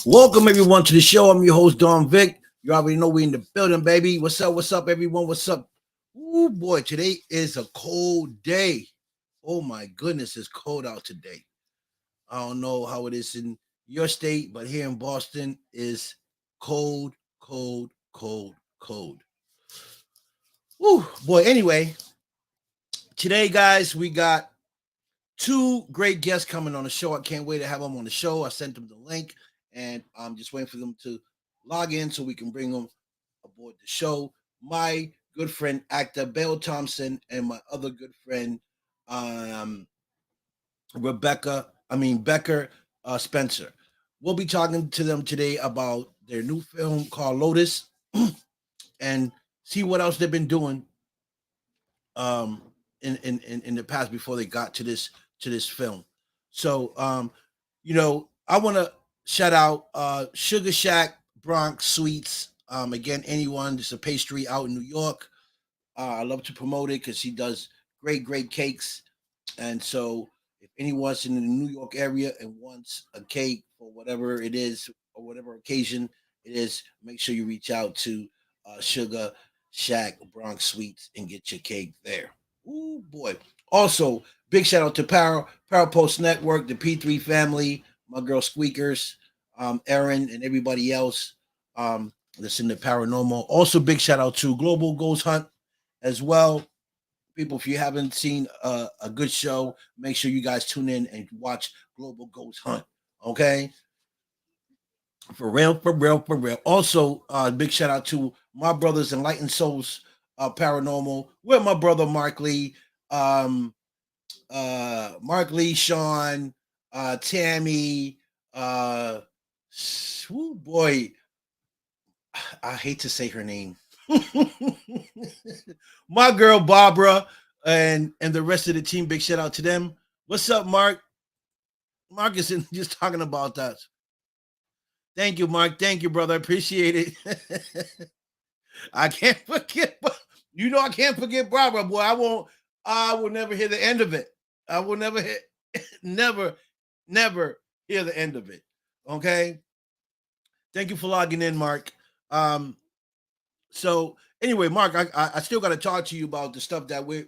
Welcome everyone to the show. I'm your host Don Vic. You already know we in the building, baby. What's up? What's up, everyone? What's up? Ooh, boy, today is a cold day. Oh my goodness, it's cold out today. I don't know how it is in your state, but here in Boston is cold, cold, cold, cold. Ooh, boy. Anyway, today, guys, we got two great guests coming on the show. I can't wait to have them on the show. I sent them the link, and I'm just waiting for them to log in so we can bring them aboard the show. My good friend, actor Beau Thompson, and my other good friend, um, Becca Spencer. We'll be talking to them today about their new film called Lotus and see what else they've been doing um, in the past before they got to this film. So I want to shout out Sugar Shack Bronx Sweets. Again, anyone, it's a pastry out in New York. I love to promote it because he does great cakes. And so, if anyone's in the New York area and wants a cake for whatever it is or whatever occasion it is, make sure you reach out to Sugar Shack Bronx Sweets and get your cake there. Ooh boy! Also, big shout out to Power Post Network, the P3 family, my girl Squeakers, Aaron, and everybody else that's in the paranormal. Also, big shout out to Global Ghost Hunt as well. People, if you haven't seen a good show, make sure you guys tune in and watch Global Ghost Hunt. Okay, for real, for real, for real. Also, big shout out to my brothers Enlightened Souls Paranormal with my brother um, Mark Lee, Sean, Tammy. Boy, I hate to say her name. My girl Barbara and the rest of the team. Big shout out to them. What's up, Mark? Mark is just talking about that. Thank you, Mark. Thank you, brother. I appreciate it. I can't forget. I can't forget Barbara. Boy, I won't. I will never hear the end of it. I will never hear, never, never hear the end of it. Okay. Thank you for logging in, Mark. Um, so anyway, Mark, I still got to talk to you about the stuff that we're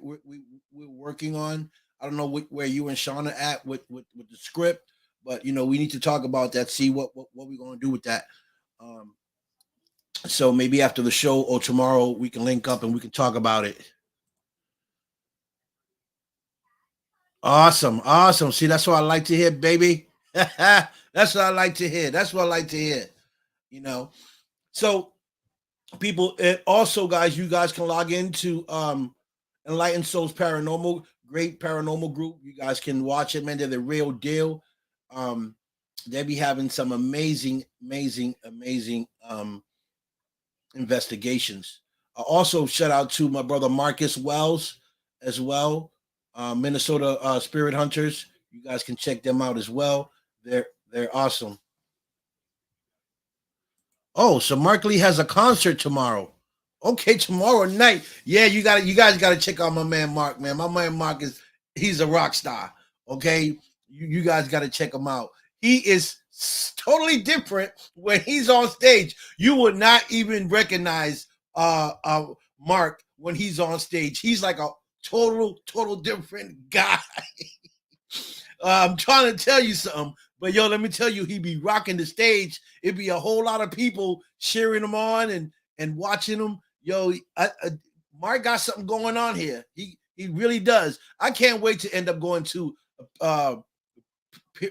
working on. I don't know where you and Shauna at with the script, but we need to talk about that. See what we're going to do with that. Um, so maybe after the show or tomorrow we can link up and we can talk about it. Awesome, awesome. See, that's what I like to hear, baby. That's what I like to hear. That's what I like to hear. You know. So people, and also guys, you guys can log into Enlightened Souls Paranormal, great paranormal group. You guys can watch it, man. They're the real deal. um they be having some amazing investigations. Also shout out to my brother Marcus Wells as well. Minnesota Spirit Hunters, you guys can check them out as well. They're awesome. Oh, so Mark Lee has a concert tomorrow. Okay, tomorrow night. Yeah, you guys got to check out my man Mark, man. My man Mark he's a rock star. Okay, you guys got to check him out. He is totally different when he's on stage. You would not even recognize Mark when he's on stage. He's like a total different guy. I'm trying to tell you something, but yo, let me tell you, he be rocking the stage. It'd be a whole lot of people cheering him on and watching him. Yo, Mark got something going on here. He really does. I can't wait to end up going to uh,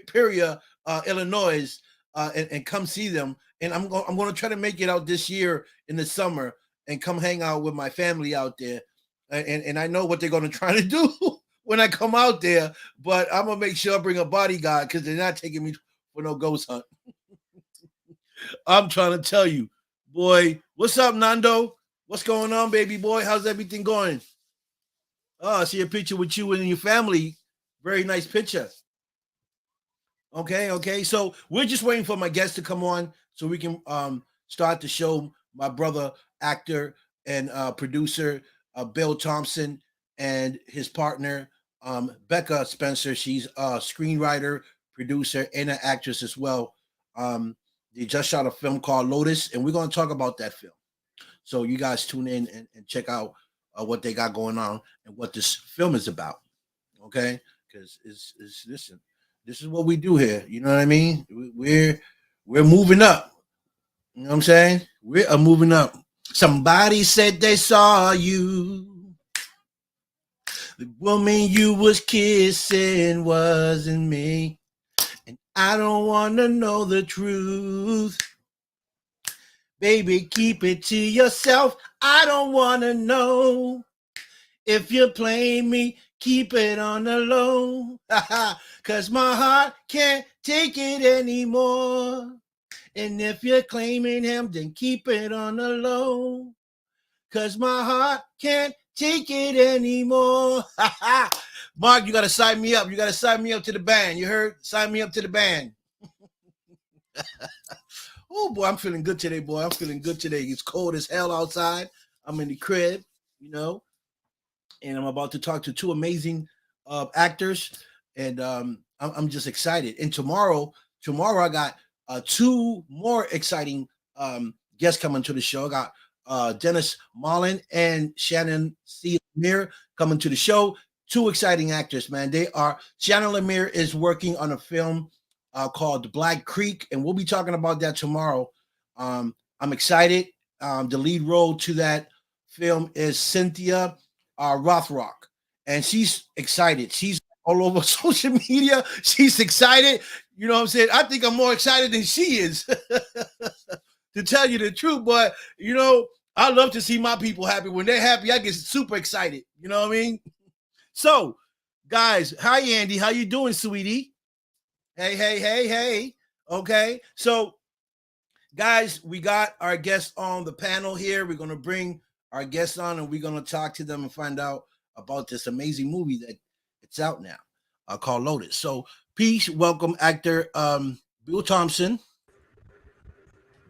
Peoria, Illinois, and come see them. And I'm going to try to make it out this year in the summer and come hang out with my family out there. And I know what they're going to try to do when I come out there, but I'm gonna make sure I bring a bodyguard because they're not taking me for no ghost hunt. I'm trying to tell you, boy. What's up, Nando? What's going on, baby boy? How's everything going? Oh, I see a picture with you and your family. Very nice picture. Okay. So we're just waiting for my guests to come on so we can start the show. My brother, actor and producer, Beau Thompson, and his partner, Becca Spencer. She's a screenwriter, producer, and an actress as well. Um, They just shot a film called Lotus, and we're going to talk about that film. So you guys tune in and check out what they got going on and what this film is about. Okay, because it's listen, this is what we do here. You know what I mean? We're moving up. You know what I'm saying? We are moving up. Somebody said they saw you. The woman you was kissing wasn't me. And I don't want to know the truth. Baby, keep it to yourself. I don't want to know. If you're playing me, keep it on the low. Cause my heart can't take it anymore. And if you're claiming him, then keep it on the low. Cause my heart can't take it anymore. Mark, you gotta sign me up. You gotta sign me up to the band. You heard? Sign me up to the band. Oh boy, I'm feeling good today, boy. I'm feeling good today. It's cold as hell outside. I'm in the crib, you know, and I'm about to talk to two amazing actors, and I'm just excited. And tomorrow I got two more exciting guests coming to the show. I got Dennis Mullen and Shannon C. Lemire coming to the show. Two exciting actors, man. They are Shannon Lemire is working on a film called Black Creek, and we'll be talking about that tomorrow. I'm excited. The lead role to that film is Cynthia Rothrock, and she's excited. She's all over social media. She's excited. You know what I'm saying? I think I'm more excited than she is, to tell you the truth. But, you know, I love to see my people happy. When they're happy, I get super excited. You know what I mean? So, guys, hi, Andy. How you doing, sweetie? Hey. Okay. So, guys, we got our guests on the panel here. We're going to bring our guests on and we're going to talk to them and find out about this amazing movie that it's out now called Lotus. So, peace, welcome, actor Beau Thompson.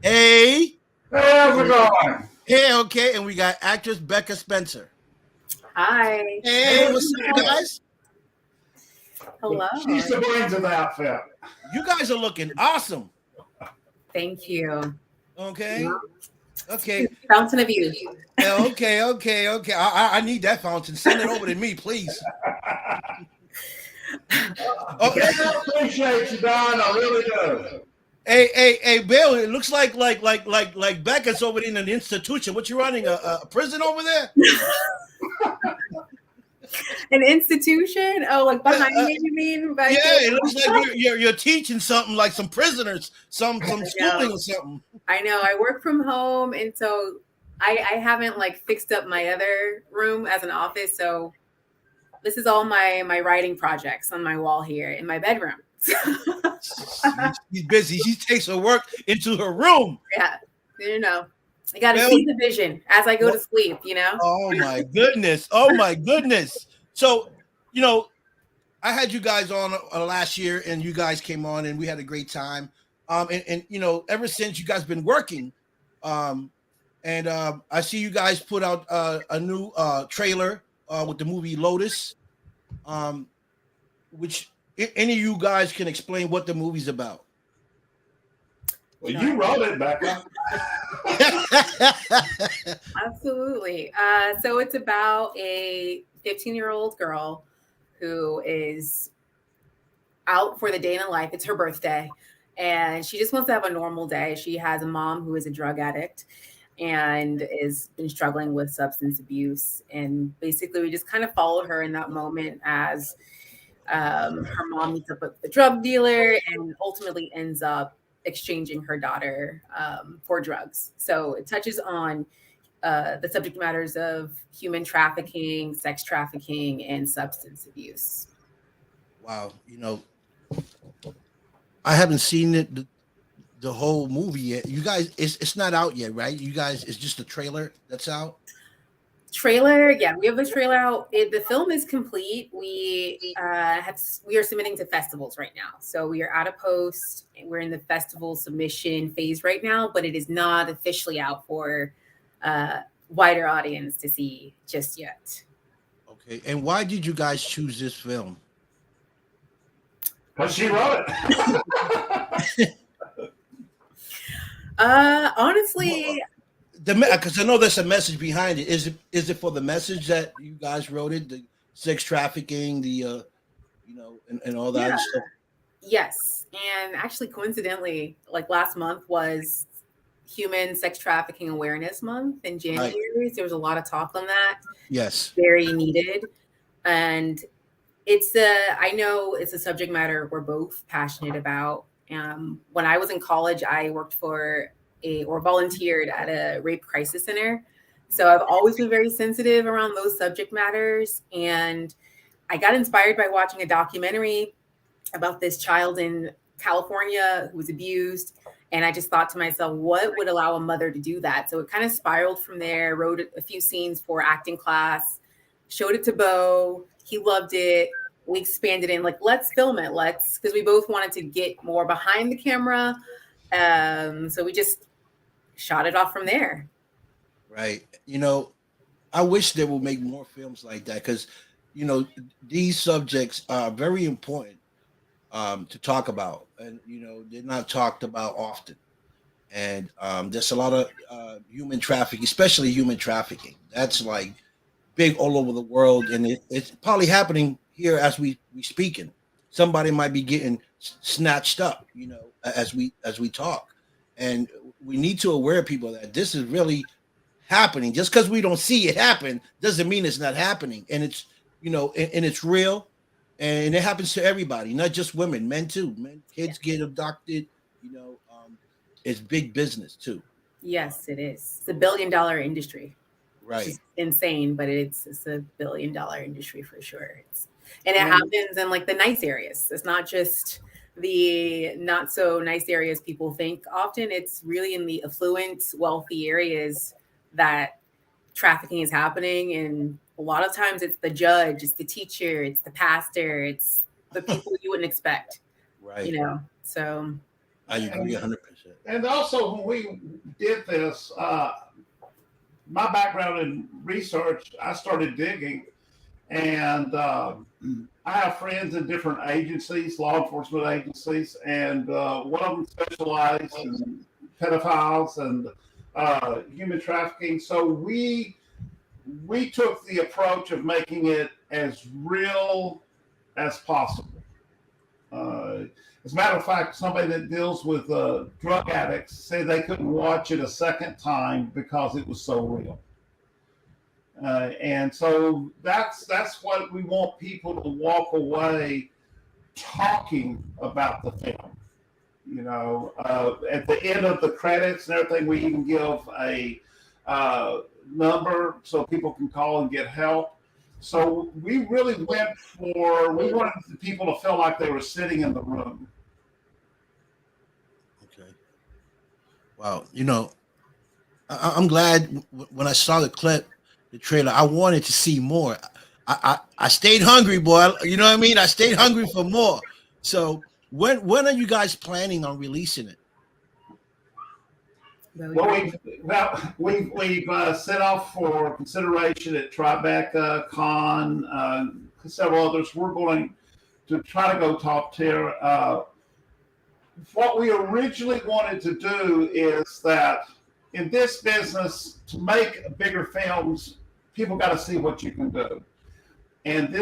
Hey. Hey, how's it going? Hey, okay. And we got actress Becca Spencer. Hi. Hey, what's up, guys? Hello. She's the brains of the outfit. You guys are looking awesome. Thank you. Okay. Yeah. Okay. Fountain of youth. Okay. I need that fountain. Send it over to me, please. I appreciate you, Don. I really do. Hey, Bill. It looks like Becca's over in an institution. What you running? A prison over there? An institution? Oh, like behind me, you mean? Yeah, it looks like you're teaching something, like some prisoners, some schooling or something. I know. I work from home, and so I haven't like fixed up my other room as an office. So this is all my writing projects on my wall here in my bedroom. She's busy. She takes her work into her room. Yeah, you know. I got to see the vision as I go to sleep, you know? Oh, my goodness. So, you know, I had you guys on last year, and you guys came on, and we had a great time. And you know, ever since you guys been working, I see you guys put out a new trailer with the movie Lotus, which any of you guys can explain what the movie's about. Well, you wrote it, Becca. Absolutely. So it's about a 15-year-old girl who is out for the day in the life. It's her birthday, and she just wants to have a normal day. She has a mom who is a drug addict and is been struggling with substance abuse. And basically, we just kind of followed her in that moment as her mom meets up with the drug dealer and ultimately ends up exchanging her daughter for drugs. So it touches on the subject matters of human trafficking, sex trafficking, and substance abuse. Wow. You know, I haven't seen the whole movie yet. You guys, it's not out yet, right? You guys, it's just a trailer that's out. Trailer, yeah, we have the trailer out. The film is complete. We are submitting to festivals right now, so we are at a post. We're in the festival submission phase right now, but it is not officially out for wider audience to see just yet. Okay, and why did you guys choose this film? Because she wrote it. Honestly, Because I know there's a message behind it. Is it for the message that you guys wrote it? The sex trafficking, and all that yeah, other stuff. yes. And actually, coincidentally, like last month was Human Sex Trafficking Awareness Month in Right. January. So there was a lot of talk on that. Yes. Very needed. And I know it's a subject matter we're both passionate about. When I was in college, I worked or volunteered at a rape crisis center. So I've always been very sensitive around those subject matters. And I got inspired by watching a documentary about this child in California who was abused. And I just thought to myself, what would allow a mother to do that? So it kind of spiraled from there, wrote a few scenes for acting class, showed it to Beau. He loved it. We expanded in, like, let's film it. Because we both wanted to get more behind the camera. So we just shot it off from there. Right. I wish they would make more films like that because, these subjects are very important to talk about, and they're not talked about often. And there's a lot of human trafficking, especially human trafficking. That's like big all over the world, and it's probably happening here as we speaking. Somebody might be getting snatched up, as we talk, and we need to aware people that this is really happening. Just because we don't see it happen doesn't mean it's not happening, and it's and it's real, and it happens to everybody, not just women, men too. Men, kids get abducted. It's big business too. Yes, it is. It's $1 billion industry, which Right. is insane, but it's $1 billion industry for sure. And it And happens in like the nice areas. It's not just the not so nice areas people think. Often it's really in the affluent, wealthy areas that trafficking is happening. And a lot of times it's the judge, it's the teacher, it's the pastor, it's the people you wouldn't expect, Right. So I agree and 100%. and also when we did this, my background in research, I started digging, and I have friends in different agencies, law enforcement agencies, and one of them specialized in pedophiles and human trafficking. So we took the approach of making it as real as possible. Uh, as a matter of fact, somebody that deals with drug addicts said they couldn't watch it a second time because it was so real. And so that's what we want people to walk away talking about the film. At the end of the credits and everything, we even give a number so people can call and get help. So we really we wanted the people to feel like they were sitting in the room. Okay. Wow. I'm glad when I saw the clip, the trailer. I wanted to see more. I stayed hungry, boy. You know what I mean? I stayed hungry for more. So when are you guys planning on releasing it? We've set off for consideration at Tribeca, Con, several others. We're going to try to go top tier. What we originally wanted to do is that in this business, to make bigger films, people got to see what you can do. And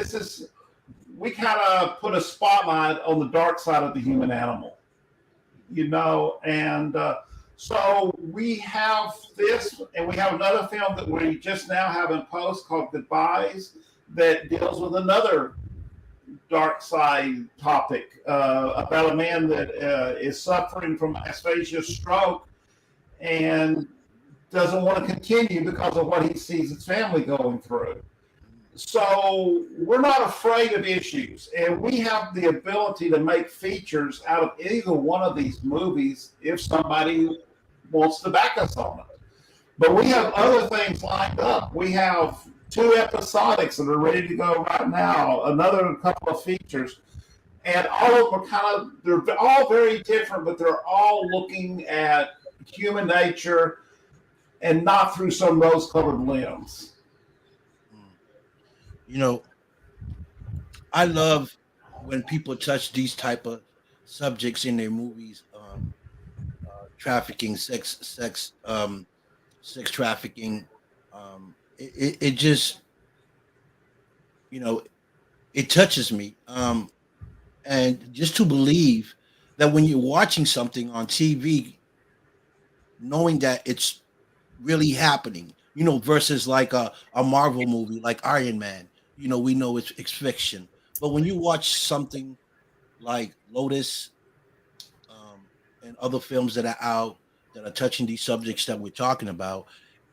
we kind of put a spotlight on the dark side of the human animal, and so we have this, and we have another film that we just now have in post called Goodbyes that deals with another dark side topic about a man that is suffering from aphasia stroke and doesn't want to continue because of what he sees his family going through. So we're not afraid of issues, and we have the ability to make features out of either one of these movies if somebody wants to back us on it. But we have other things lined up. We have 2 episodics that are ready to go right now, another couple of features, and all of them they're all very different, but they're all looking at human nature and not through some rose-colored lens. I love when people touch these type of subjects in their movies. trafficking, sex trafficking. It just, you know, it touches me. And just to believe that when you're watching something on TV, knowing that it's really happening, versus like a Marvel movie like Iron Man, we know it's fiction. But when you watch something like Lotus, and other films that are out that are touching these subjects that we're talking about,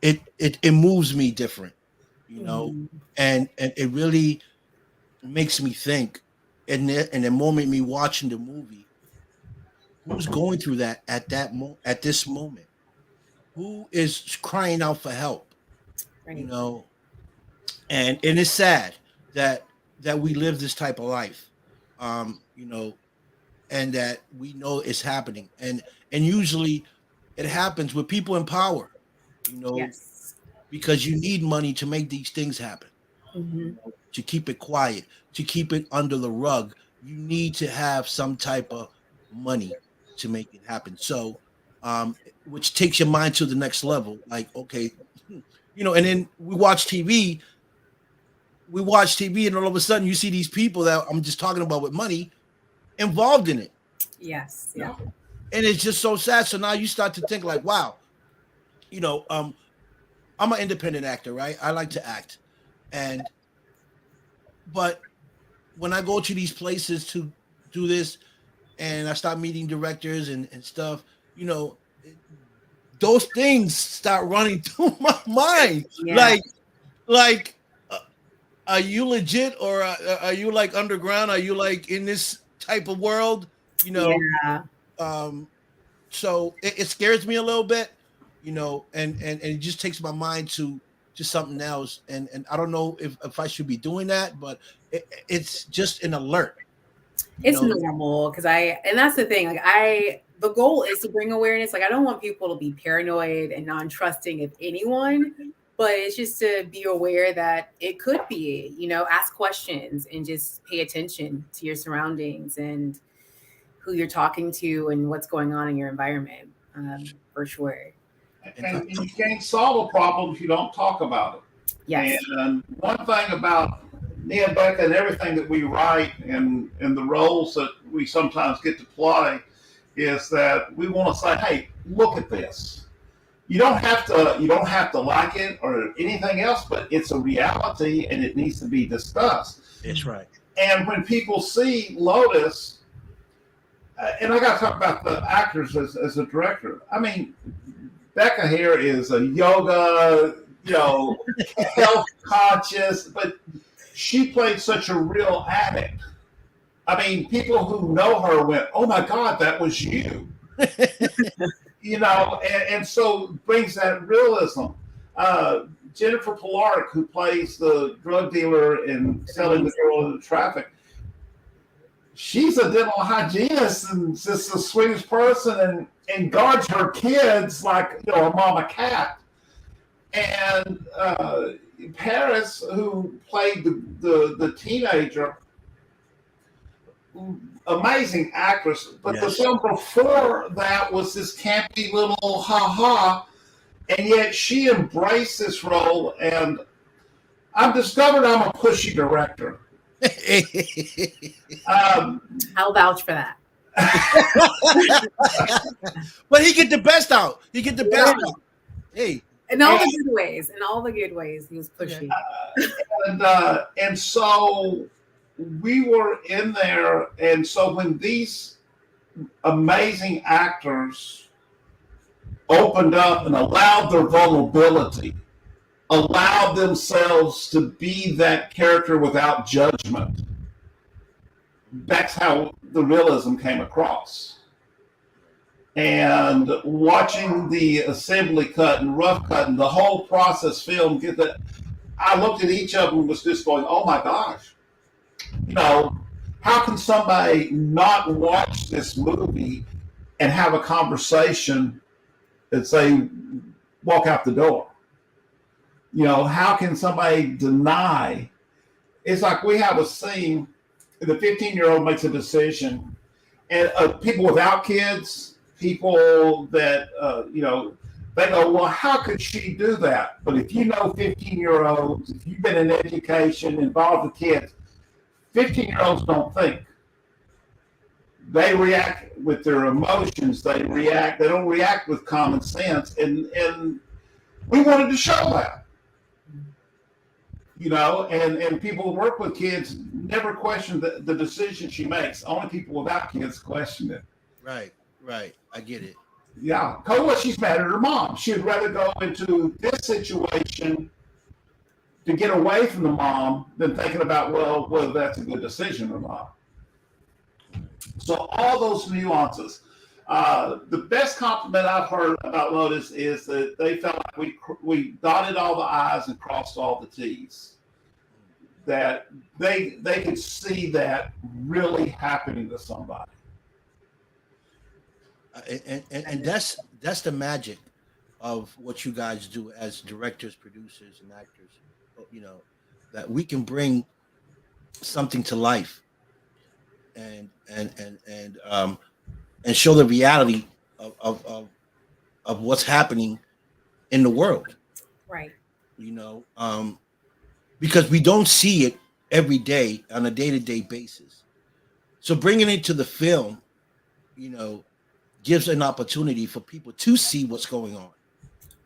it moves me different, you know, Mhm. and it really makes me think. And the moment me watching the movie, who's going through that at this moment? Who is crying out for help? You Right. know, and it's sad that we live this type of life, you know, and that we know it's happening, and usually it happens with people in power, you know, Yes. because you need money to make these things happen, Hmm. to keep it quiet, to keep it under the rug. You need to have some type of money to make it happen. So, which takes your mind to the next level. Like, okay, and then we watch TV, and all of a sudden you see these people that I'm just talking about with money involved in it. Yes. Yeah. Yeah. And it's just so sad. So now you start to think like, wow, you know, um, I'm an independent actor, right? I like to act. And but when I go to these places to do this, and I start meeting directors and stuff, you know, those things start running through my mind. Yeah. Like, uh, are you legit, or are you like underground? Are you like in this type of world? You know, Yeah. um, so it scares me a little bit, and it just takes my mind to something else. And I don't know if I should be doing that, but it's just an alert, you It's know. normal because and that's the thing. Like, the goal is to bring awareness. Like, I don't want people to be paranoid and non-trusting of anyone, but it's just to be aware that it could be, ask questions and just pay attention to your surroundings and who you're talking to and what's going on in your environment. For sure. And And you can't solve a problem if you don't talk about it. Yes. And one thing about me and Becca and everything that we write and the roles that we sometimes get to play is that we want to say, hey, look at this. You don't have to like it or anything else, but it's a reality and it needs to be discussed. That's right. And when people see Lotus, and I got to talk about the actors as a director. I mean, Becca here is a yoga, health conscious, but she played such a real addict. I mean, people who know her went, "Oh my God, that was you," and so brings that realism. Jennifer Pilark, who plays the drug dealer and selling the girl into traffic, she's a dental hygienist and just the sweetest person and guards her kids like a mama cat. And Paris, who played the teenager, amazing actress. But the Yes. film before that was this campy little ha ha, and yet she embraced this role. And I've discovered I'm a pushy director. I'll vouch for that. But he get the best out. He get the best out. Hey. In all the good ways. In all the good ways, he was pushy. And so we were in there, and so when these amazing actors opened up and allowed their vulnerability, allowed themselves to be that character without judgment, that's how the realism came across. And watching the assembly cut and rough cut and the whole process film, I looked at each of them and was just going, oh my gosh, how can somebody not watch this movie and have a conversation and say, walk out the door? How can somebody deny? It's like we have a scene, the 15-year-old makes a decision, and people without kids, people that, they go, well, how could she do that? But if you know 15-year-olds, if you've been in education, involved with kids, 15-year-olds don't think. They react with their emotions. They don't react with common sense. And we wanted to show that. And people who work with kids never question the decision she makes. Only people without kids question it. Right. I get it. Yeah. Kola, she's mad at her mom. She would rather go into this situation to get away from the mom than thinking about, well, whether that's a good decision or not. So all those nuances. The best compliment I've heard about Lotus is that they felt like we dotted all the I's and crossed all the T's. That they could see that really happening to somebody. And that's the magic of what you guys do as directors, producers, and actors. That we can bring something to life and show the reality of what's happening in the world. Right. Because we don't see it every day on a day-to-day basis. So bringing it to the film, gives an opportunity for people to see what's going on.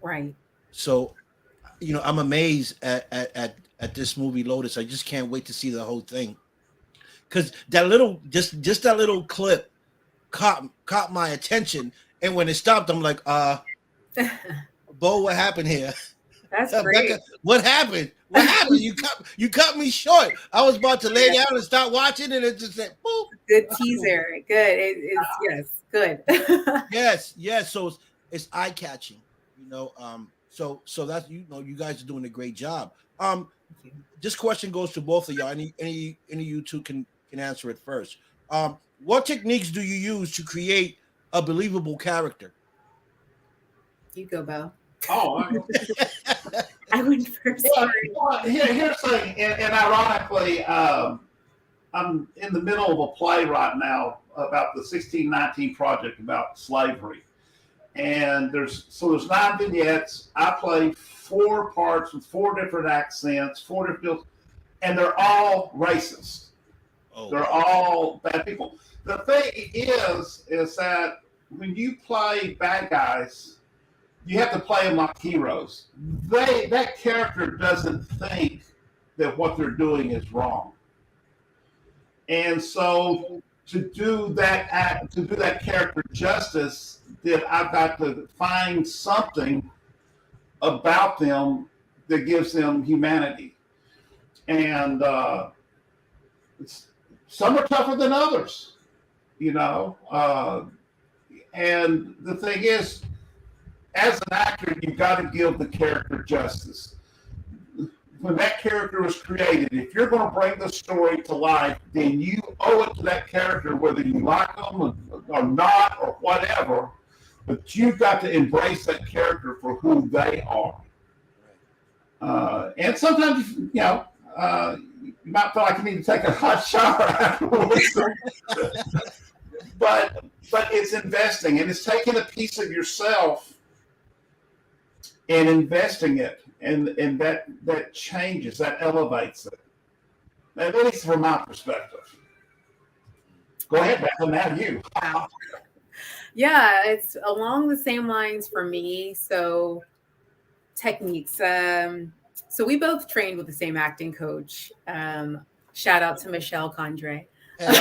Right. So, I'm amazed at this movie Lotus. I just can't wait to see the whole thing. Because that little just that little clip caught my attention, and when it stopped, I'm like, Beau, what happened here? That's great. Becca, what happened? What happened? You cut me short. I was about to lay down and start watching, and it just said, boop. Good teaser. Good. Yes, good. Yes. So it's eye catching. So that's you guys are doing a great job. This question goes to both of y'all. Any of you two can answer it first. What techniques do you use to create a believable character? You go, Beau. Oh, I went first. Here's the thing, and ironically, I'm in the middle of a play right now about the 1619 project about slavery. And there's 9 vignettes. I play 4 parts with 4 different accents, 4 different deals, and they're all racist. Oh. They're all bad people. The thing is that when you play bad guys, you have to play them like heroes. That character doesn't think that what they're doing is wrong. And so to do that character justice, that I've got to find something about them that gives them humanity. And some are tougher than others, and the thing is, as an actor, you've got to give the character justice. When that character was created, if you're going to bring the story to life, then you owe it to that character, whether you like them or not or whatever, but you've got to embrace that character for who they are. And sometimes, you might feel like you need to take a hot shower afterwards. but it's investing, and it's taking a piece of yourself and investing it, and that changes, that elevates it. At least from my perspective. Go ahead, Becca. Now you. Wow. Yeah, it's along the same lines for me. So techniques. So we both trained with the same acting coach. Shout out to Michelle Condre. And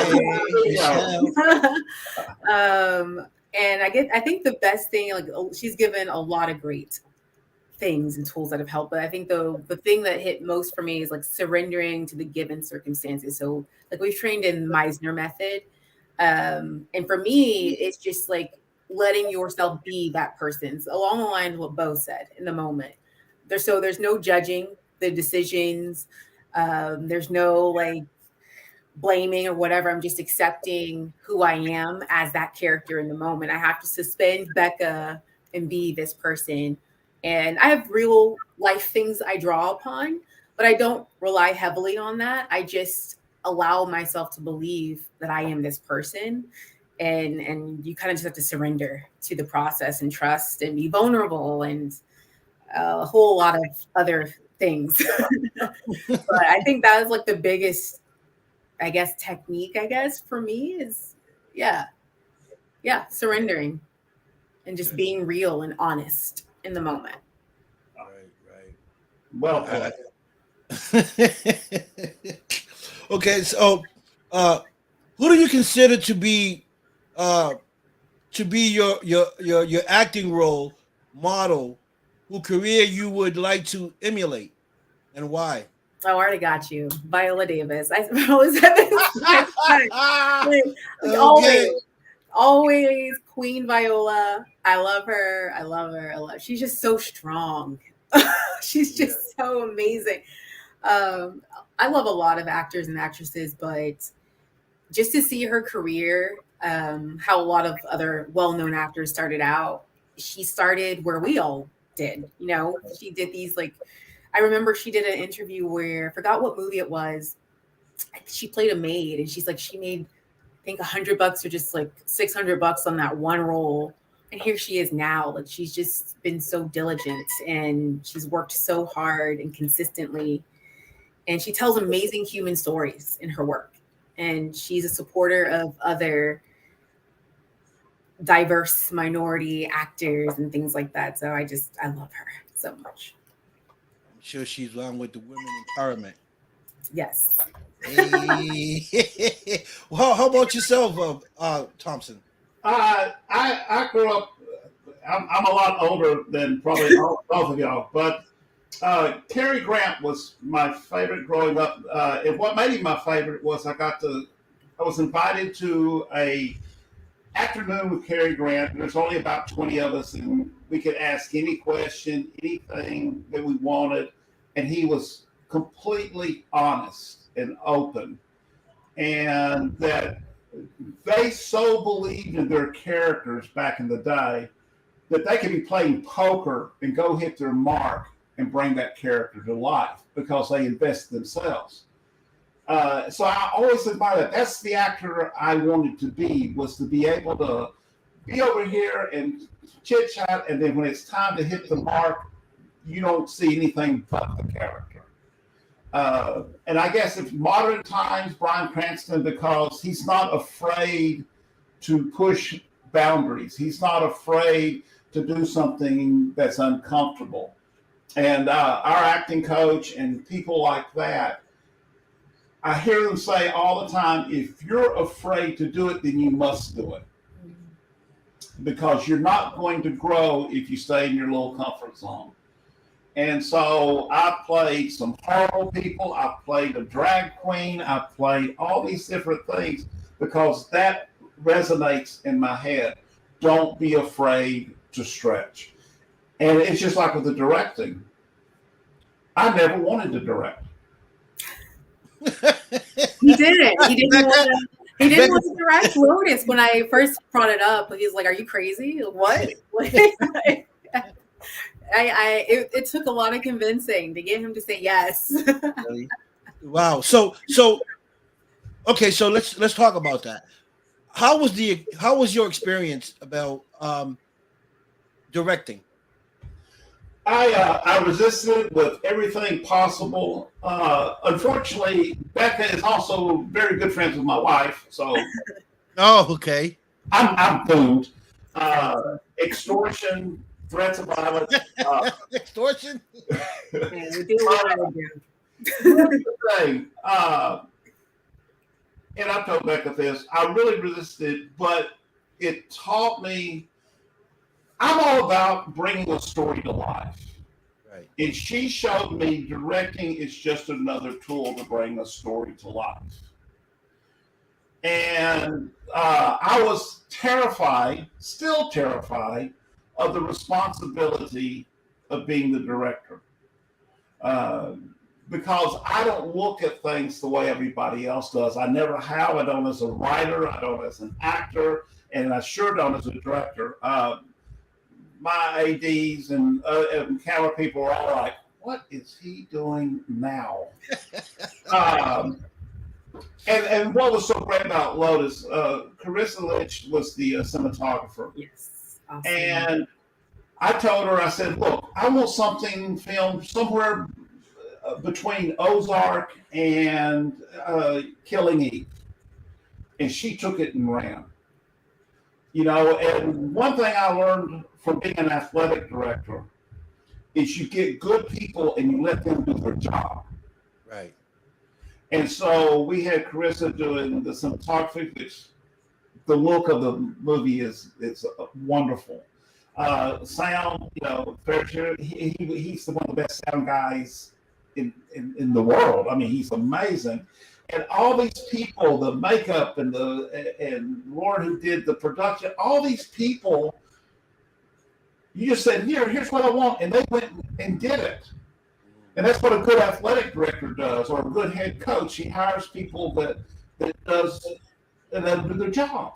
I think the best thing, like, she's given a lot of great things and tools that have helped. But I think the thing that hit most for me is like surrendering to the given circumstances. So like we've trained in Meisner method. And for me, it's just like letting yourself be that person. So along the lines of what Beau said in the moment. There's no judging the decisions. There's no like blaming or whatever. I'm just accepting who I am as that character in the moment. I have to suspend Becca and be this person. And I have real life things I draw upon, but I don't rely heavily on that. I just allow myself to believe that I am this person. and you kind of just have to surrender to the process and trust and be vulnerable and a whole lot of other things. But I think that is like the biggest, I guess, technique, I guess, for me is, yeah, surrendering and just being real and honest in the moment. Right. Well, Okay, so who do you consider uh, to be your acting role model, whose career you would like to emulate, and why? I already got you, Viola Davis. I suppose at this point, like Okay. always Queen Viola. I love her. I love her. She's just so strong. She's just so amazing. I love a lot of actors and actresses, but just to see her career, how a lot of other well-known actors started out, she started where we all did. You know, she did these like, I remember she did an interview where I forgot what movie it was. She played a maid, and she's like, she made I think $100 or just like $600 on that one role. And here she is now. Like she's just been so diligent and she's worked so hard and consistently. And she tells amazing human stories in her work. And she's a supporter of other diverse minority actors and things like that. So I love her so much. I'm sure she's on with the women empowerment. Yes. Hey. Well, how about yourself, Thompson? I grew up. I'm a lot older than probably both of y'all, but Cary Grant was my favorite growing up. And what made him my favorite was I was invited to a afternoon with Cary Grant. There's only about 20 of us, and we could ask any question, anything that we wanted, and he was completely honest and open, and that they so believed in their characters back in the day that they could be playing poker and go hit their mark and bring that character to life because they invested themselves. So I always admired that. That's the actor I wanted to be, was to be able to be over here and chit chat, and then when it's time to hit the mark, you don't see anything but the character. And I guess if modern times, Bryan Cranston, because he's not afraid to push boundaries. He's not afraid to do something that's uncomfortable. And our acting coach and people like that, I hear them say all the time, if you're afraid to do it, then you must do it. Because you're not going to grow if you stay in your little comfort zone. And so I played some horrible people. I played a drag queen. I played all these different things because that resonates in my head. Don't be afraid to stretch. And it's just like with the directing. I never wanted to direct. He didn't. He didn't want to. He didn't want to direct Lotus when I first brought it up. He's like, "Are you crazy? What?" It took a lot of convincing to get him to say yes. Wow. So okay, so let's talk about that. How was your experience about directing? I resisted it with everything possible. Unfortunately, Becca is also very good friends with my wife, so Oh, okay. I'm doomed. Extortion, threats of violence. Extortion. Yeah, we do what we do. Here's the thing, and I've told Becca this, I really resisted, but it taught me, I'm all about bringing a story to life. Right. And she showed me directing is just another tool to bring a story to life. And I was terrified, still terrified, of the responsibility of being the director. Because I don't look at things the way everybody else does. I never have. I don't as a writer. I don't as an actor. And I sure don't as a director. My ADs and camera people are all like, what is he doing now? And what was so great about Lotus, Carissa Lynch was the cinematographer. Yes. Awesome. And I told her, I said, look, I want something filmed somewhere between Ozark and Killing Eve. And she took it and ran. And one thing I learned from being an athletic director is you get good people and you let them do their job. Right. And so we had Carissa doing the cinematography, which the look of the movie is wonderful. Sound, he's one of the best sound guys in the world. I mean, he's amazing. And all these people, the makeup and Lauren who did the production, all these people, you just said, here's what I want, and they went and did it. And that's what a good athletic director does, or a good head coach. He hires people that does and then do their job.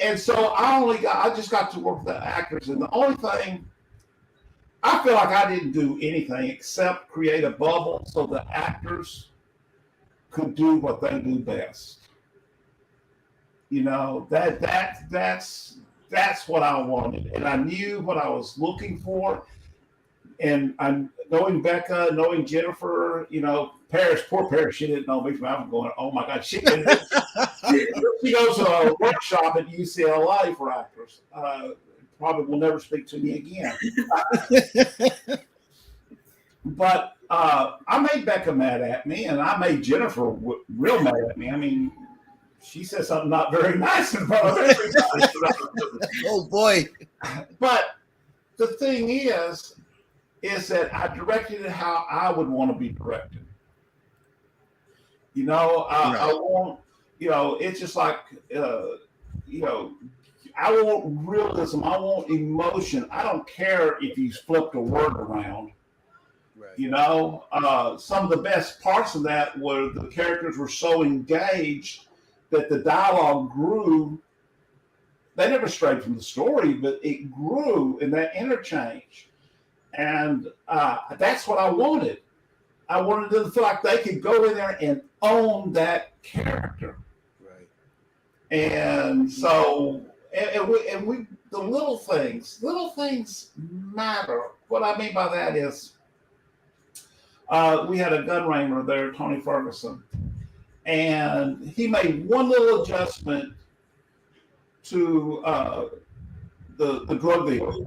And so I just got to work with the actors, and the only thing I feel like I didn't do anything except create a bubble so the actors could do what they do best. That's what I wanted, and I knew what I was looking for. And I'm knowing Becca, knowing Jennifer, poor Paris, she didn't know me from I'm going, oh my God, she goes to a workshop at UCLA for actors. Probably will never speak to me again. But I made Becca mad at me, and I made Jennifer real mad at me. I mean, she said something not very nice in front of everybody. Oh boy! But the thing is that I directed it how I would want to be directed. I want, it's just like, I want realism. I want emotion. I don't care if you flipped a word around. Right. Some of the best parts of that were the characters were so engaged that the dialogue grew. They never strayed from the story, but it grew in that interchange. And that's what I wanted. I wanted them to feel like they could go in there and own that character. Right. And so, and we the little things matter. What I mean by that is, we had a gun wrangler there, Tony Ferguson, and he made one little adjustment to the drug dealer.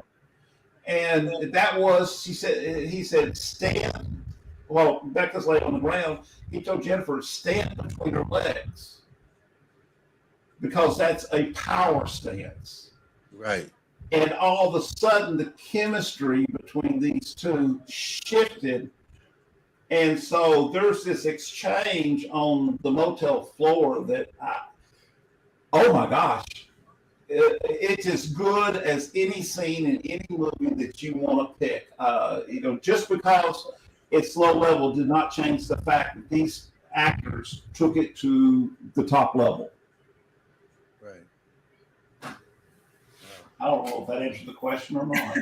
And that was, he said, stand. Well, Becca's laying on the ground. He told Jennifer, stand between her legs. Because that's a power stance. Right. And all of a sudden, the chemistry between these two shifted. And so there's this exchange on the motel floor that, oh my gosh. It's as good as any scene in any movie that you want to pick. Just because it's low level did not change the fact that these actors took it to the top level. Right. I don't know if that answered the question or not.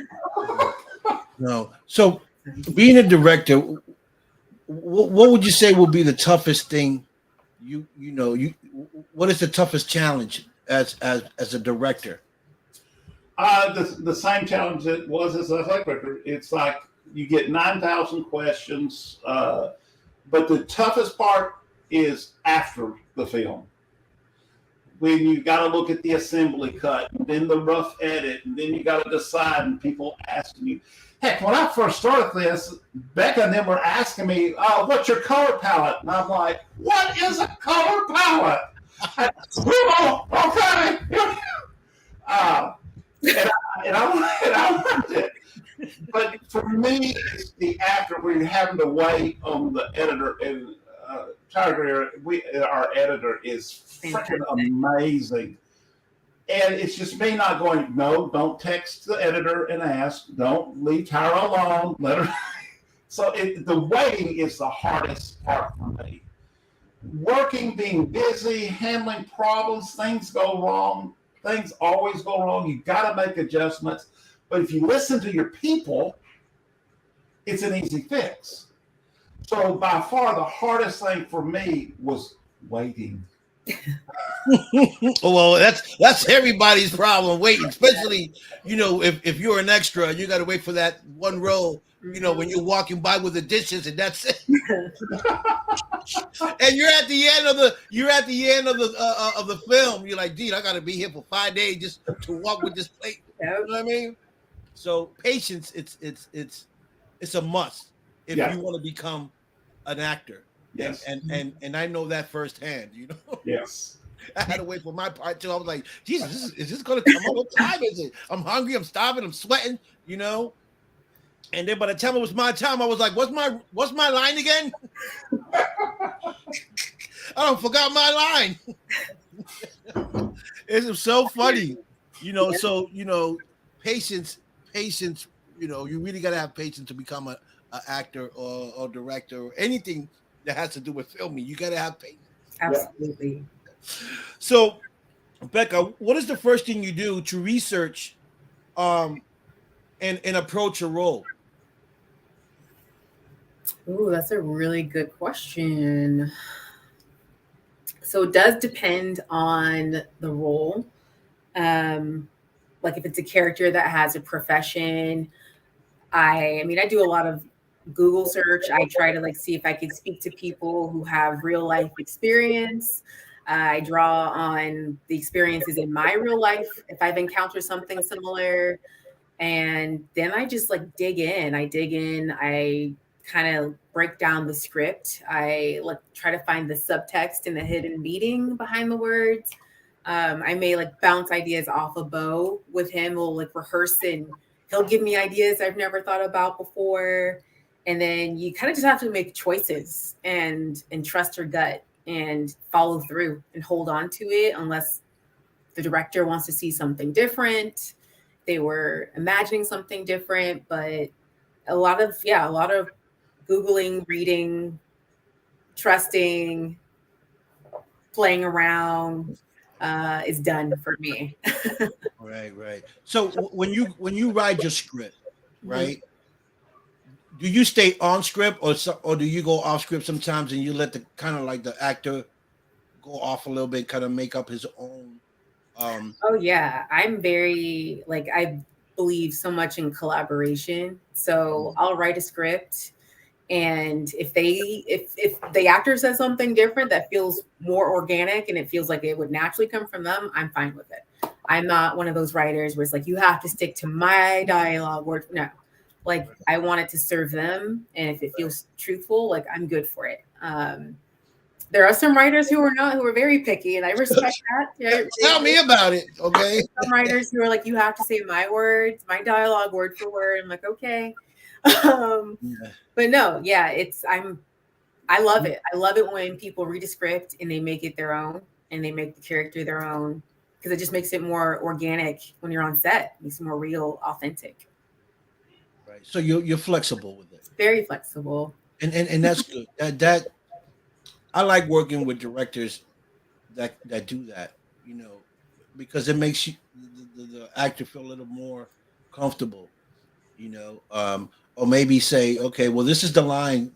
No. So, being a director, what would you say will be the toughest thing? What is the toughest challenge as a director? The same challenge it was as a director. It's like you get 9,000 questions, but the toughest part is after the film. When you got to look at the assembly cut, and then the rough edit, and then you got to decide, and people asking you. Heck, when I first started this, Becca and them were asking me, what's your color palette? And I'm like, what is a color palette? Okay. And I learned it. But for me, it's the after we're having to wait on the editor. And Tiger, our editor is freaking amazing. And it's just me not going, no, don't text the editor and ask. Don't leave Tyra alone. Let her. So the waiting is the hardest part for me. Working, being busy, handling problems, things go wrong. Things always go wrong. You got to make adjustments. But if you listen to your people, it's an easy fix. So by far the hardest thing for me was Waiting. Well, that's everybody's problem waiting, especially if you're an extra, you got to wait for that one row. When you're walking by with the dishes, and that's it. And you're at the end of the film. You're like, dude, I got to be here for 5 days just to walk with this plate. Yep. You know what I mean? So patience, it's a must if you want to become an actor. Yes. And I know that firsthand. Yes. I had to wait for my part too. I was like, Jesus, is this going to come up? What time is it? I'm hungry. I'm starving. I'm sweating. And then by the time it was my time, I was like, what's my line again? I forgot my line. It's so funny, So patience. You really got to have patience to become a actor or director or anything that has to do with filming. You got to have patience. Absolutely. So, Becca, what is the first thing you do to research and approach a role? Ooh, that's a really good question. So it does depend on the role. Like if it's a character that has a profession, I do a lot of Google search. I try to see if I can speak to people who have real life experience. I draw on the experiences in my real life if I've encountered something similar. And then I just dig in. I kind of break down the script. I try to find the subtext and the hidden meaning behind the words. I may bounce ideas off of Beau with him. We'll rehearse and he'll give me ideas I've never thought about before. And then you kind of just have to make choices and trust your gut and follow through and hold on to it unless the director wants to see something different. They were imagining something different, but a lot of Googling, reading, trusting, playing around is done for me. Right. So when you write your script, right? Do you stay on script or do you go off script sometimes and you let the kind of the actor go off a little bit, kind of make up his own? Oh yeah, I'm very I believe so much in collaboration. So I'll write a script, and if the actor says something different that feels more organic and it feels like it would naturally come from them, I'm fine with it. I'm not one of those writers where it's you have to stick to my dialogue word. No, I want it to serve them, and if it feels truthful, I'm good for it. There are some writers who are very picky, and I respect that. Tell me about it, okay? Some writers who are you have to say my words, my dialogue word for word. I'm okay. But no, yeah, I love it. I love it when people read a script and they make it their own and they make the character their own, because it just makes it more organic when you're on set. It makes it more real, authentic. Right. So you're flexible with it. Very flexible. And that's good. That I like working with directors that do that, because it makes the actor feel a little more comfortable, or maybe say, okay, well, this is the line.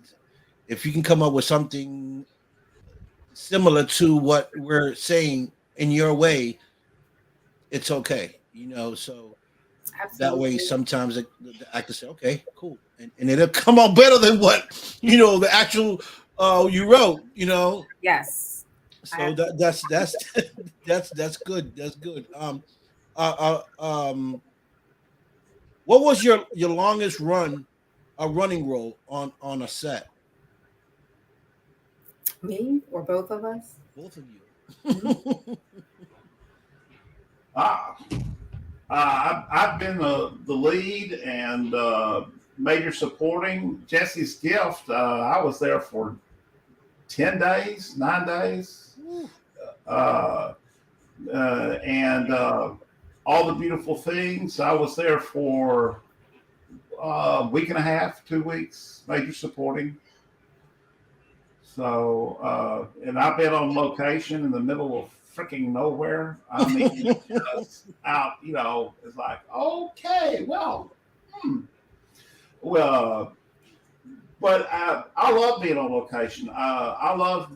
If you can come up with something similar to what we're saying in your way, it's okay, so Absolutely. that way sometimes the actor say, okay, cool, and it'll come out better than what the actual you wrote, Yes. So that's that's good. That's good. What was your longest running role on a set? Me or both of us? Both of you. I've been the lead and major supporting. Jesse's Gift, I was there for 10 days, 9 days. And All the Beautiful Things, I was there for a week and a half, 2 weeks, major supporting. So, and I've been on location in the middle of freaking nowhere. I mean, just out, it's okay, well, but I love being on location. I love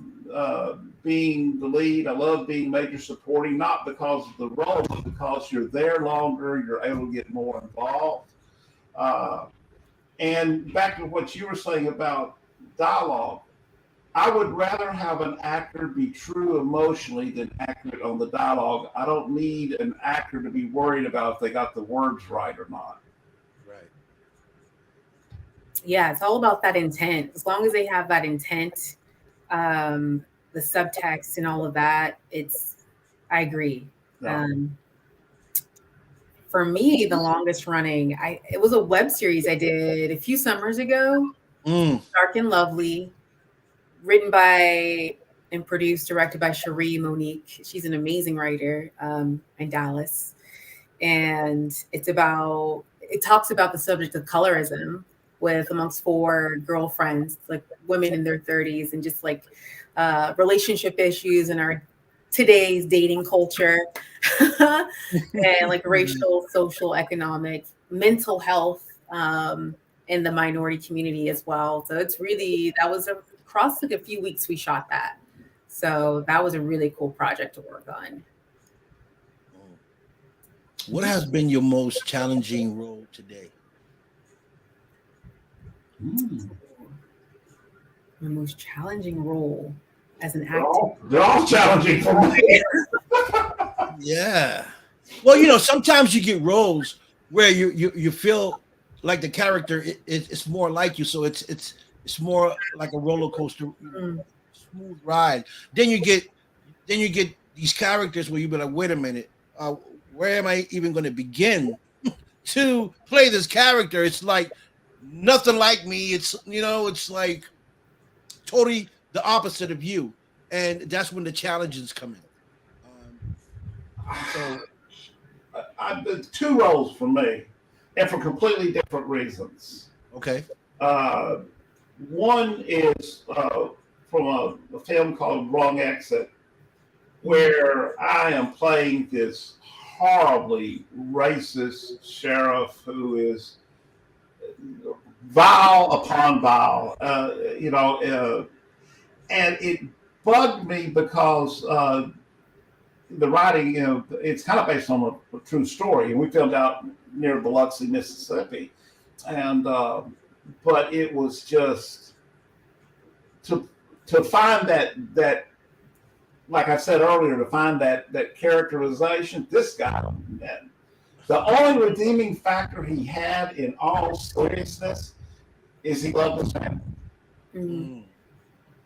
being the lead. I love being major supporting, not because of the role, but because you're there longer, you're able to get more involved. And back to what you were saying about dialogue, I would rather have an actor be true emotionally than accurate on the dialogue. I don't need an actor to be worried about if they got the words right or not. Right. Yeah, it's all about that intent. As long as they have that intent, the subtext and all of that, I agree. Yeah. For me, the longest running, it was a web series I did a few summers ago, Dark and Lovely, written by and produced, directed by Cherie Monique. She's an amazing writer in Dallas. And it talks about the subject of colorism with amongst four girlfriends, like women in their 30s, and just like relationship issues in our today's dating culture and like racial, social, economic, mental health in the minority community as well. So that was across like a few weeks we shot that. So that was a really cool project to work on. What has been your most challenging role today? My most challenging role as an actor. They're all challenging for me. Yeah. Well, sometimes you get roles where you feel like the character it's more like you, so it's more like a roller coaster, smooth ride. Then you get these characters where you be like, wait a minute, where am I even going to begin to play this character? It's like nothing like me. It's like totally the opposite of you, and that's when the challenges come in. So two roles for me, and for completely different reasons. okay. One is from a film called Wrong Exit, where I am playing this horribly racist sheriff who is vile upon vile, and it bugged me because the writing, it's kind of based on a true story, and we filmed out near Biloxi, Mississippi, and but it was just to find that like I said earlier, to find that characterization. This guy, man, the only redeeming factor he had in all seriousness is he loved his family. Mm-hmm.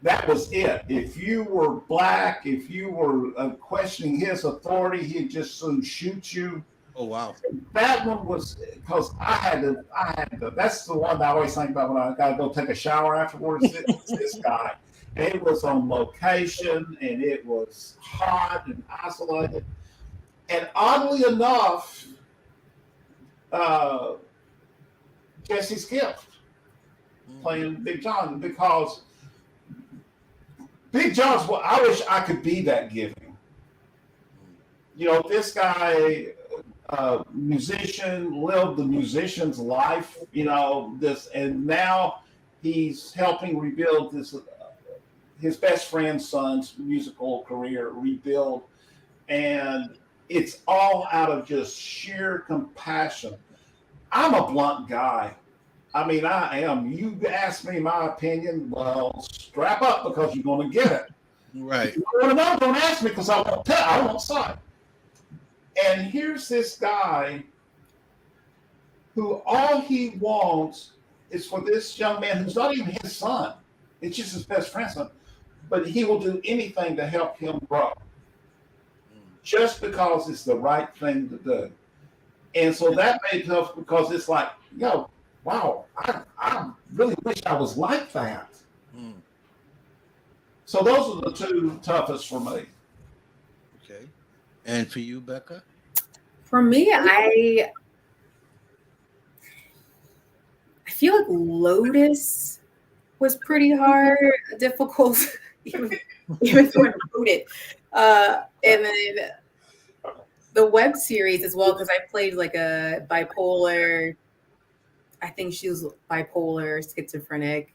That was it. If you were black, if you were questioning his authority, he'd just soon shoot you. Oh wow! That one was because I had to. That's the one I always think about when I got to go take a shower afterwards. It was this guy. It was on location, and it was hot and isolated. And oddly enough, Jesse's gift playing Big John, because Big John's what I wish I could be that giving. This guy, musician, lived the musician's life, and now he's helping rebuild his best friend's son's musical career rebuild. And it's all out of just sheer compassion. I'm a blunt guy. I mean, I am. You ask me my opinion, well, strap up because you're going to get it. Right. If you want to know, don't ask me because I won't tell. I won't say. And here's this guy who all he wants is for this young man who's not even his son. It's just his best friend's son. But he will do anything to help him grow. Just because it's the right thing to do. And so that made it tough because it's like, wow, I really wish I was like that. So those are the two toughest for me. Okay. And for you, Becca? For me, I feel like Lotus was pretty hard, difficult, even though I wrote it. And then the web series as well, because I played like a bipolar. I think she was bipolar, schizophrenic.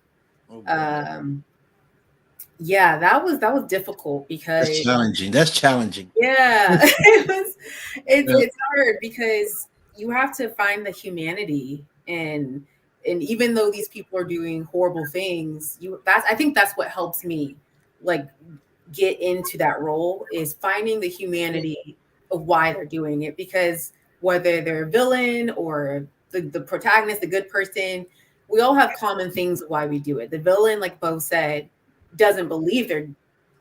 Yeah, that was difficult because That's challenging. That's challenging. yeah, Yeah. it's hard because you have to find the humanity and even though these people are doing horrible things, I think that's what helps me like get into that role is finding the humanity of why they're doing it because whether they're a villain or the protagonist, the good person, we all have common things of why we do it. The villain, like Beau said, doesn't believe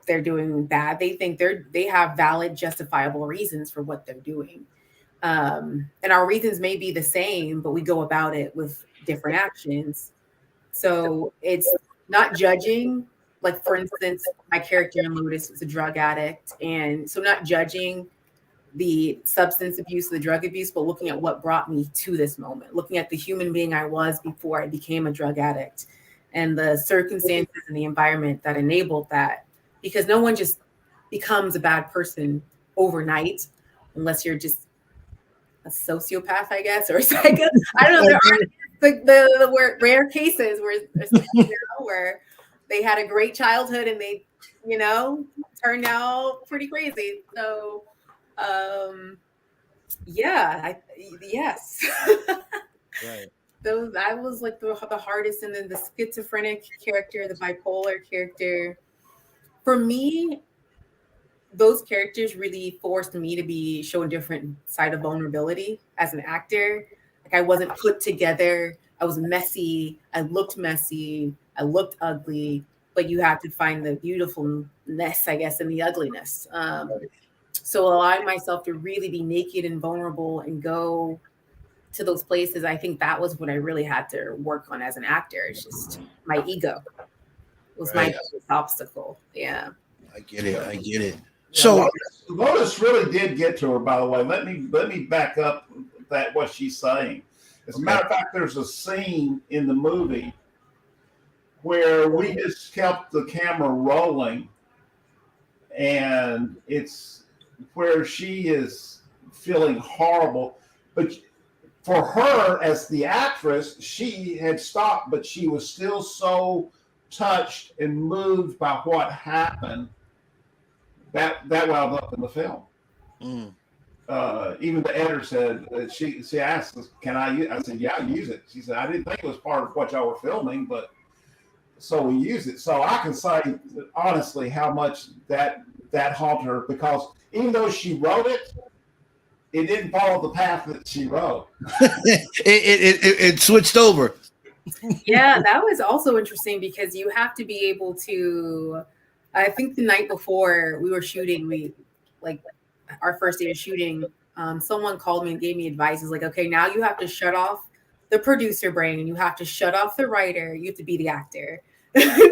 they're doing bad. They think they have valid, justifiable reasons for what they're doing. And our reasons may be the same, but we go about it with different actions. So it's not judging. Like for instance, my character in Lotus was a drug addict, and so not judging the substance abuse, the drug abuse, but looking at what brought me to this moment, looking at the human being I was before I became a drug addict, and the circumstances and the environment that enabled that. Because no one just becomes a bad person overnight, unless you're just a sociopath, I guess, or a psycho. I don't know. There are the rare cases where they had a great childhood and they, turned out pretty crazy. So, yeah, yes. Right. Those I was like the hardest, and then the schizophrenic character, the bipolar character. For me, those characters really forced me to be show a different side of vulnerability as an actor. Like I wasn't put together. I was messy. I looked messy. I looked ugly. But you have to find the beautifulness, I guess, in the ugliness. So allowing myself to really be naked and vulnerable and go to those places, I think that was what I really had to work on as an actor. It's just my ego was my Right. biggest obstacle. Yeah. I get it. I get it. Yeah, So Lotus really did get to her. By the way, let me back up that what she's saying. As a matter of fact, there's a scene in the movie where we just kept the camera rolling, and it's where she is feeling horrible, but for her as the actress, she had stopped, but she was still so touched and moved by what happened that wound up in the film. mm, Even the editor said she asked us, "Can I use?" I said, "Yeah, use it." She said, "I didn't think it was part of what y'all were filming, but so we use it." So I can say honestly how much that haunted her because even though she wrote it, it didn't follow the path that she wrote. it switched over. Yeah, that was also interesting because you have to be able to. I think the night before we were shooting, we like our first day of shooting. Someone called me and gave me advice. It's like, okay, now you have to shut off the producer brain. You have to shut off the writer. You have to be the actor.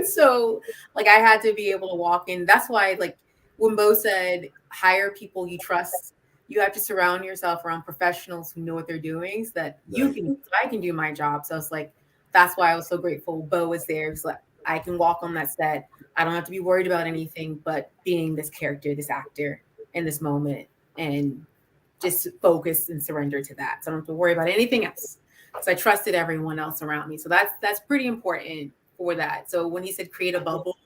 So, like, I had to be able to walk in. That's why, like, when Beau said, hire people you trust, you have to surround yourself around professionals who know what they're doing so that Right. I can do my job. So it's like, that's why I was so grateful Beau was there. It's like, I can walk on that set. I don't have to be worried about anything but being this character, this actor in this moment, and just focus and surrender to that. So I don't have to worry about anything else. So I trusted everyone else around me. So that's pretty important for that. So when he said create a bubble,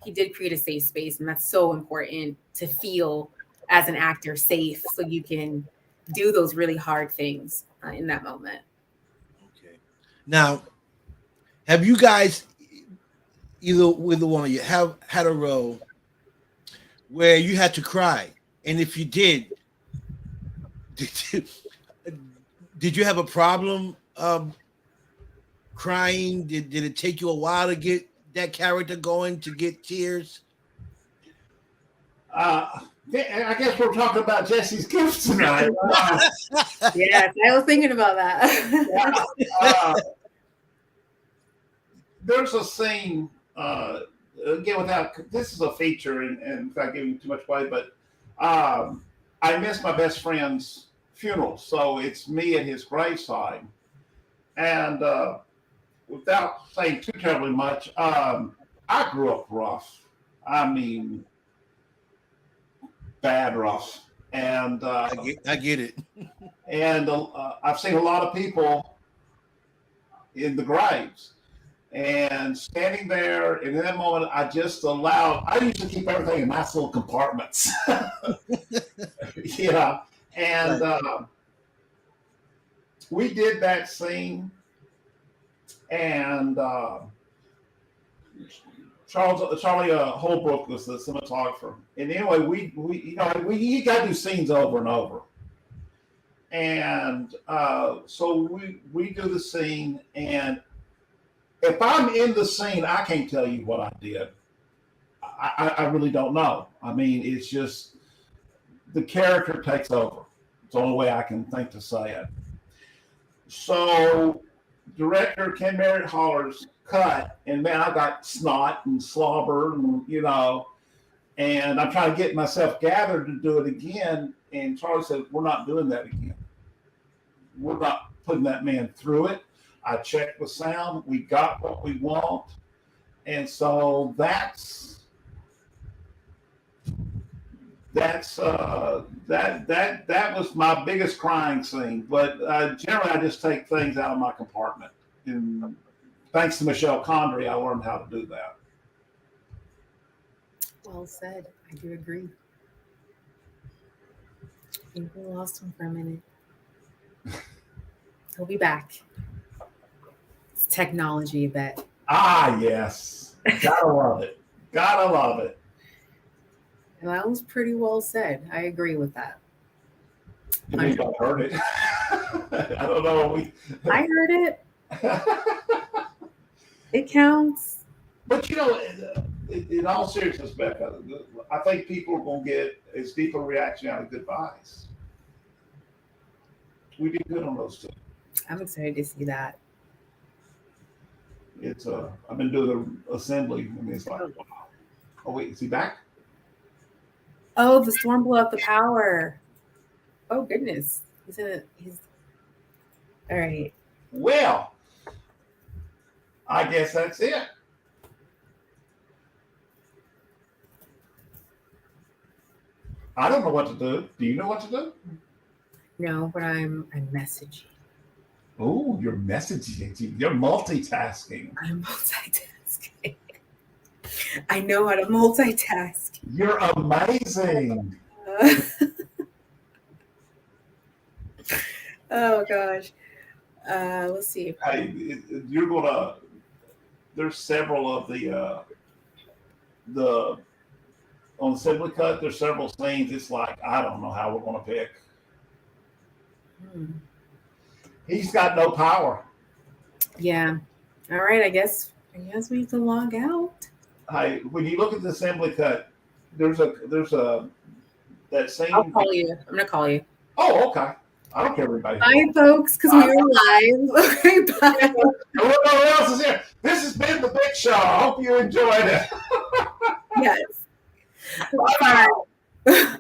he did create a safe space, and that's so important to feel as an actor safe, so you can do those really hard things in that moment. Okay. Now, have you guys either one of you have had a role where you had to cry? And if you did, did you, did you have a problem crying? Did it take you a while to get that character going to get tears? I guess we're talking about Jesse's Gift tonight. Yes, I was thinking about that. There's a scene, again, without this is a feature, and without giving too much away, but I missed my best friend's funeral, so it's me at his graveside, and without saying too terribly much, I grew up rough. I mean, bad rough, and I get it. and I've seen a lot of people in the graves. and standing there. And in that moment, I just allowed. I usually keep everything in nice little compartments, you know. And we did that scene, and Charlie Holbrook was the cinematographer. And anyway, we got to do scenes over and over. And so we do the scene, and if I'm in the scene, I can't tell you what I did. I really don't know. I mean, it's just the character takes over. It's the only way I can think to say it. So director Ken Merritt Holler's cut, and man, I got snot and slobber, and and I'm trying to get myself gathered to do it again. And Charlie said, "We're not doing that again. We're not putting that man through it." I checked with sound. We got what we want, and so that was my biggest crying scene. But generally, I just take things out of my compartment. And thanks to Michelle Condrey, I learned how to do that. Well said. I do agree. I think we lost him for a minute. He'll be back. It's technology, Yvette. Ah, yes. Gotta love it. Gotta love it. And that was pretty well said. I agree with that. You may have heard it. I don't know. I heard it. It counts. But in all seriousness, Becca, I think people are going to get as deep a reaction out of Goodbyes. We did good on those two. I'm excited to see that. It's I've been doing the assembly, and it's like, wow. Oh wait, is he back? Oh, the storm blew up the power. Oh goodness. He's all right. Well, I guess that's it. I don't know what to do. Do you know what to do? No, but I'm messaging. Oh, you're messaging. You're multitasking. I'm multitasking. I know how to multitask. You're amazing. Oh gosh. Let's see. Hey, you're gonna. There's several of the on the assembly cut. There's several scenes. It's like I don't know how we're gonna pick. He's got no power. Yeah. All right. I guess we can log out. Hey, when you look at the assembly cut, there's a that scene. I'll call you. I'm gonna call you. Oh, okay. I don't care, everybody. Bye, folks, because we were live. Okay, bye. Nobody else is here. This has been the Big Show. I hope you enjoyed it. Yes. Bye. Bye.